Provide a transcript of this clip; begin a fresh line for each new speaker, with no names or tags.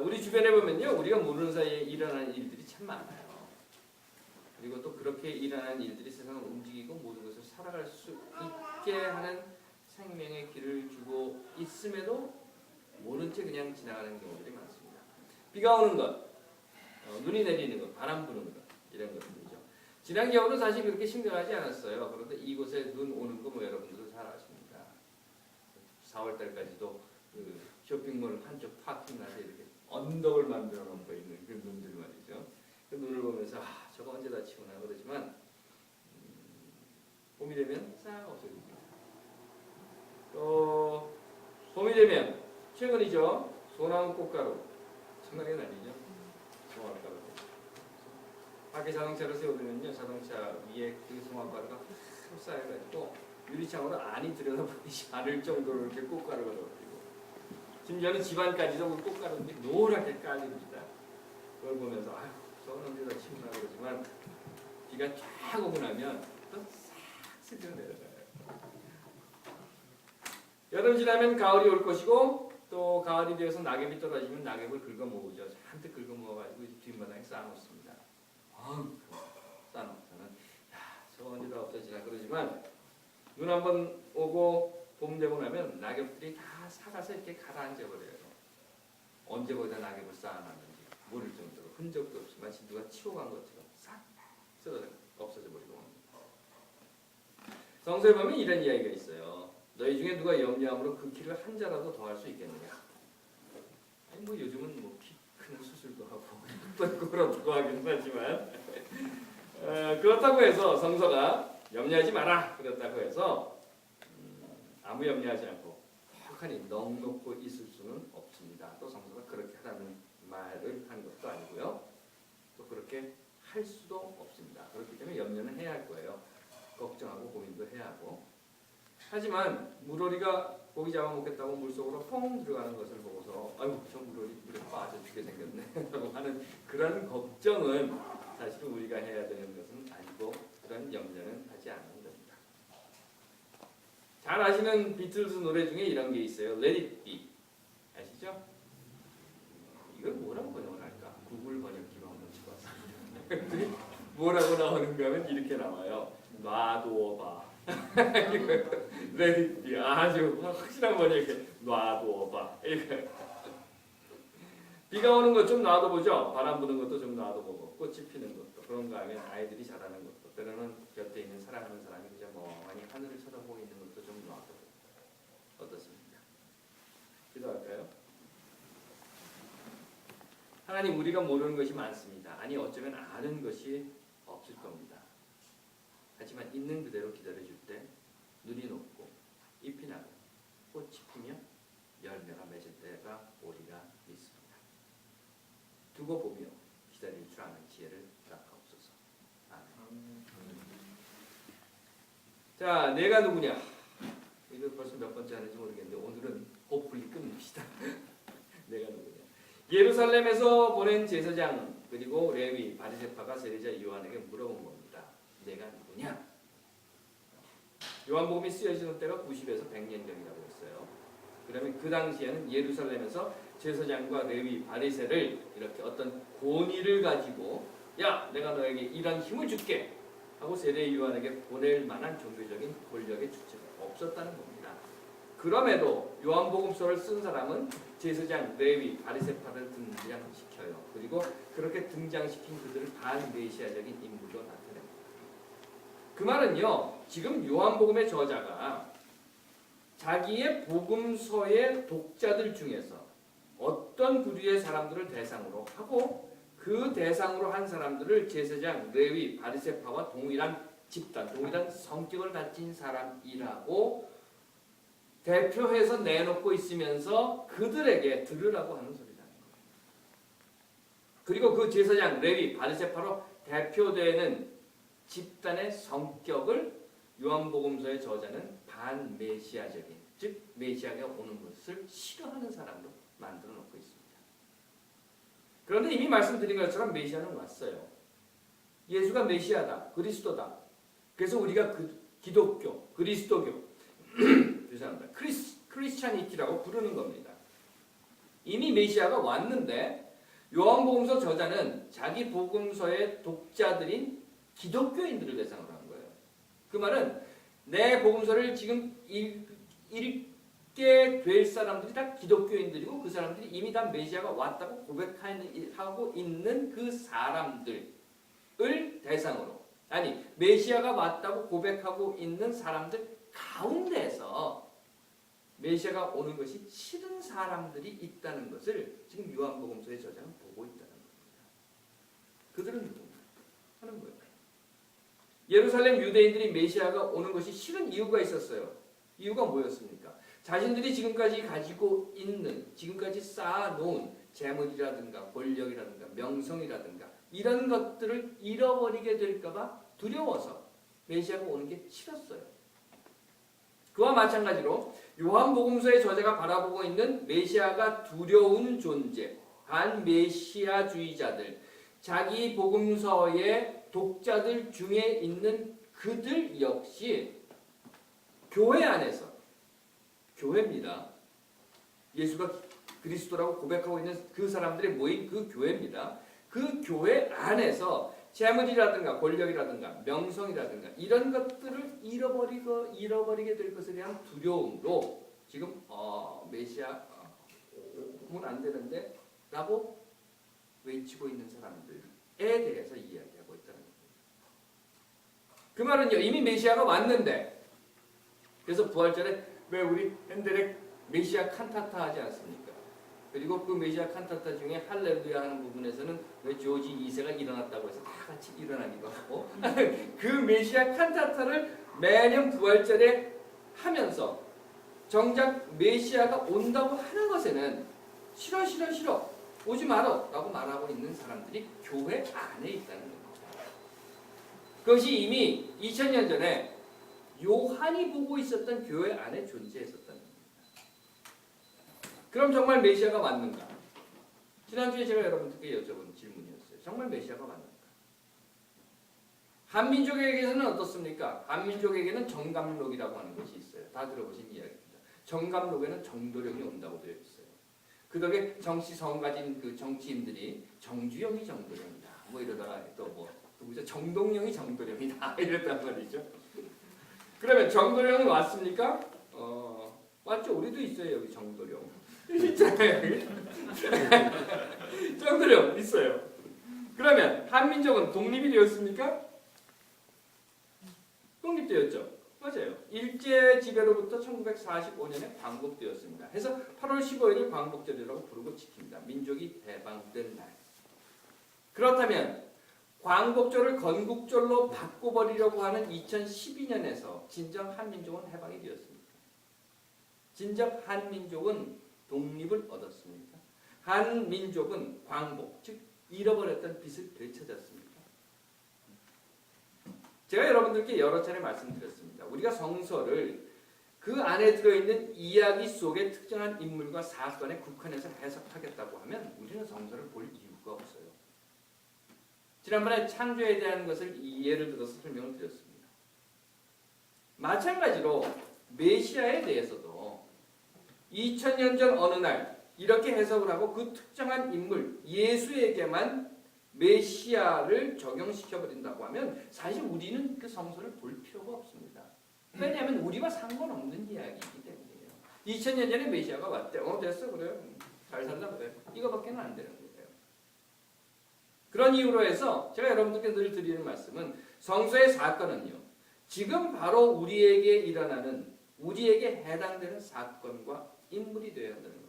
우리 주변에 보면요, 우리가 모르는 사이에 일어나는 일들이 참 많아요. 그리고 또 그렇게 일어나는 일들이 세상을 움직이고 모든 것을 살아갈 수 있게 하는 생명의 길을 주고 있음에도 모른 채 그냥 지나가는 경우들이 많습니다. 비가 오는 것, 눈이 내리는 것, 바람 부는 것, 이런 것들이죠. 지난 겨울은 사실 그렇게 심각하지 않았어요. 그런데 이곳에 눈 오는 거 뭐 여러분들도 잘 아십니다. 4월달까지도 그 쇼핑몰 한쪽 파킹라서 이렇게 언덕을 만들어 놓고 있는 그 눈들 말이죠. 그 눈을 보면서 저거 언제 다 치우나 그러지만 봄이 되면 싹 없어집니다. 또 봄이 되면 최근이죠. 소나무 꽃가루 엄청나게 날리죠. 소나무가루. 밖에 자동차를 세우면요, 자동차 위에 그 소나무가루가 쌓여가지고 유리창으로 안이 들여다보이지 않을 정도로 이렇게 꽃가루가 떨어지고, 심지어는 집안까지도 그 꽃가루들이 노랗게 깔립니다. 그걸 보면서 아유, 저건 언제 다 치우나 그러지만 비가 쫙 오고 나면 또 싹 스쳐 내려가요. 여름 지나면 가을이 올 것이고, 또 가을이 되어서 낙엽이 떨어지면 낙엽을 긁어 모으죠. 잔뜩 긁어 모아가지고 뒷마당에 쌓아놓습니다. 쌓아놓고서는 저거 언제 다 없어지나 그러지만 눈 한번 오고 봄 되고 나면 낙엽들이 다 사가서 이렇게 가라앉아버려요. 언제 거기다 낙엽을 쌓아놨는지 모를 정도로 흔적도 없이 마치 누가 치워간 것처럼 싹 쓰러져 없어져 버리고 옵니다. 성서에 보면 이런 이야기가 있어요. 너희 중에 누가 염려함으로 그 키를 한 자라도 더할 수 있겠느냐? 아니 뭐 요즘은 뭐 키 큰 수술도 하고 또 그렇다고 하긴 하지만 그렇다고 해서 성서가 염려하지 마라 그렇다고 해서 아무 염려하지 않고 턱하니 넉넉고 있을 수는 없습니다. 또 성서가 그렇게 하라는 말을 한 것도 아니고요. 또 그렇게 할 수도 없습니다. 그렇기 때문에 염려는 해야 할 거예요. 걱정하고 고민도 해야 하고. 하지만 물오리가 고기 잡아먹겠다고 물속으로 퐁 들어가는 것을 보고서 아유 저 물오리 물에 빠져 죽게 생겼네 라고 하는 그런 걱정은 사실 우리가 해야 되는 것은 아니고 그런 염려는 하지 않는 겁니다. 잘 아시는 비틀즈 노래 중에 이런 게 있어요. Let it be. 아시죠? 이걸 뭐라고 번역을 할까? 구글 번역기로 한번 쳐봤습니다. 뭐라고 나오는가 하면 이렇게 나와요. 놔두어봐. Let it be. 아주 확실한 번역이 놔두어봐. 비가 오는 것 좀 놔둬보죠. 바람 부는 것도 좀 놔둬보고 꽃이 피는 것도 그런가 하면 아이들이 자라는 것도 때로는 곁에 있는 사랑하는 사람이 그저 멍하니 하늘을 쳐다보고 있는 것도 좀 놔둬보고 어떻습니까? 기도할까요? 하나님 우리가 모르는 것이 많습니다. 아니 어쩌면 아는 것이 없을 겁니다. 하지만 있는 그대로 기다려줄 때 눈이 녹고 잎이 나고 꽃이 피며 열매가 맺을 때가 오리라 믿습니다. 두고 보며 기다릴 줄 아는 지혜를 닦아옵소서. 아멘. 자, 내가 누구냐? 이거 벌써 몇 번째 하는지 모르겠는데 오늘은 호플리 끝냅시다. 내가 누구냐? 예루살렘에서 보낸 제사장 그리고 레위 바리새파가 세리자 요한에게 물어본 겁니다. 내가 누구냐? 요한복음이 쓰여지는 때가 90에서 100년 전이라고 했어요. 그러면 그 당시에는 예루살렘에서 제사장과 레위 바리새를 이렇게 어떤 권위를 가지고 야 내가 너에게 이런 힘을 줄게 하고 세례 요한에게 보낼 만한 종교적인 권력의 주체가 없었다는 겁니다. 그럼에도 요한복음서를 쓴 사람은 제사장, 레위, 바리새파를 등장시켜요. 그리고 그렇게 등장시킨 그들을 반메시아적인 인물로 나타냅니다. 그 말은요, 지금 요한복음의 저자가 자기의 복음서의 독자들 중에서 어떤 부류의 사람들을 대상으로 하고 그 대상으로 한 사람들을 제사장, 레위, 바리새파와 동일한 집단, 동일한 성격을 가진 사람이라고 대표해서 내놓고 있으면서 그들에게 들으라고 하는 소리라는 거예요. 그리고 그 제사장, 레위, 바리새파로 대표되는 집단의 성격을 요한복음서의 저자는 반메시아적인, 즉 메시아가 오는 것을 싫어하는 사람으로 만들어 놓고 있습니다. 그런데 이미 말씀드린 것처럼 메시아는 왔어요. 예수가 메시아다, 그리스도다. 그래서 우리가 기독교, 그리스도교, 죄송합니다. 크리스찬이티라고 부르는 겁니다. 이미 메시아가 왔는데 요한복음서 저자는 자기 복음서의 독자들인 기독교인들을 대상으로 한 거예요. 그 말은 내 복음서를 지금 읽게 될 사람들이 다 기독교인들이고 그 사람들이 이미 다 메시아가 왔다고 고백하고 있는 그 사람들을 대상으로, 아니 메시아가 왔다고 고백하고 있는 사람들 가운데에서 메시아가 오는 것이 싫은 사람들이 있다는 것을 지금 요한복음서의 저자는 보고 있다는 겁니다. 그들은 누구냐 하는 거예요. 예루살렘 유대인들이 메시아가 오는 것이 싫은 이유가 있었어요. 이유가 뭐였습니까? 자신들이 지금까지 가지고 있는, 지금까지 쌓아놓은 재물이라든가 권력이라든가 명성이라든가 이런 것들을 잃어버리게 될까봐 두려워서 메시아가 오는 게 싫었어요. 그와 마찬가지로 요한복음서의 저자가 바라보고 있는 메시아가 두려운 존재, 반메시아주의자들, 자기 복음서의 독자들 중에 있는 그들 역시 교회 안에서, 교회입니다. 예수가 그리스도라고 고백하고 있는 그 사람들이 모인 그 교회입니다. 그 교회 안에서 재물이라든가 권력이라든가 명성이라든가 이런 것들을 잃어버리게 될 것에 대한 두려움으로 지금 메시아 오면 안 되는데 라고 외치고 있는 사람들에 대해서 이야기하고 있다는 겁니다. 그 말은요, 이미 메시아가 왔는데, 그래서 부활절에 왜 우리 핸델에 메시아 칸타타 하지 않습니까? 그리고 그 메시아 칸타타 중에 할렐루야 하는 부분에서는 왜 조지 2세가 일어났다고 해서 다 같이 일어나기도 하고 그 메시아 칸타타를 매년 부활절에 하면서 정작 메시아가 온다고 하는 것에는 싫어 오지 마라 라고 말하고 있는 사람들이 교회 안에 있다는 겁니다. 그것이 이미 2000년 전에 요한이 보고 있었던 교회 안에 존재했었다는 겁니다. 그럼 정말 메시아가 왔는가? 지난주에 제가 여러분들께 여쭤본 질문이었어요. 정말 메시아가 왔는가? 한민족에게는 어떻습니까? 한민족에게는 정감록이라고 하는 것이 있어요. 다 들어보신 이야기입니다. 정감록에는 정도령이 온다고 되어 있어요. 그 덕에 정치성 가진 그 정치인들이 정주영이 정도령이다. 뭐 이러다가 또 누구죠? 정동영이 정도령이다. 이랬단 말이죠. 그러면 정도령은 왔습니까? 왔죠. 우리도 있어요. 여기 정도령. 있잖아요. 정도령 있어요. 그러면 한민족은 독립이 되었습니까? 독립되었죠. 맞아요. 일제 지배로부터 1945년에 광복되었습니다. 해서 8월 15일을 광복절이라고 부르고 지킵니다. 민족이 해방된 날. 그렇다면 광복절을 건국절로 바꿔버리려고 하는 2012년에서 진정 한민족은 해방이 되었습니다. 진정 한민족은 독립을 얻었습니까? 한민족은 광복, 즉 잃어버렸던 빛을 되찾았습니까? 제가 여러분들께 여러 차례 말씀드렸습니다. 우리가 성서를 그 안에 들어있는 이야기 속의 특정한 인물과 사건에 국한해서 해석하겠다고 하면 우리는 성서를 볼 이유가 없어요. 지난번에 창조에 대한 것을 예를 들어서 설명을 드렸습니다. 마찬가지로 메시아에 대해서도 2000년 전 어느 날 이렇게 해석을 하고 그 특정한 인물 예수에게만 메시아를 적용시켜버린다고 하면 사실 우리는 그 성서를 볼 필요가 없습니다. 왜냐하면 우리와 상관없는 이야기이기 때문이에요. 2000년 전에 메시아가 왔대. 됐어 그래요. 잘 산다 그래. 이거밖에는 안 되는 거예요. 그런 이유로 해서 제가 여러분들께 늘 드리는 말씀은 성서의 사건은요. 지금 바로 우리에게 일어나는 우리에게 해당되는 사건과 인물이 되어야 한다는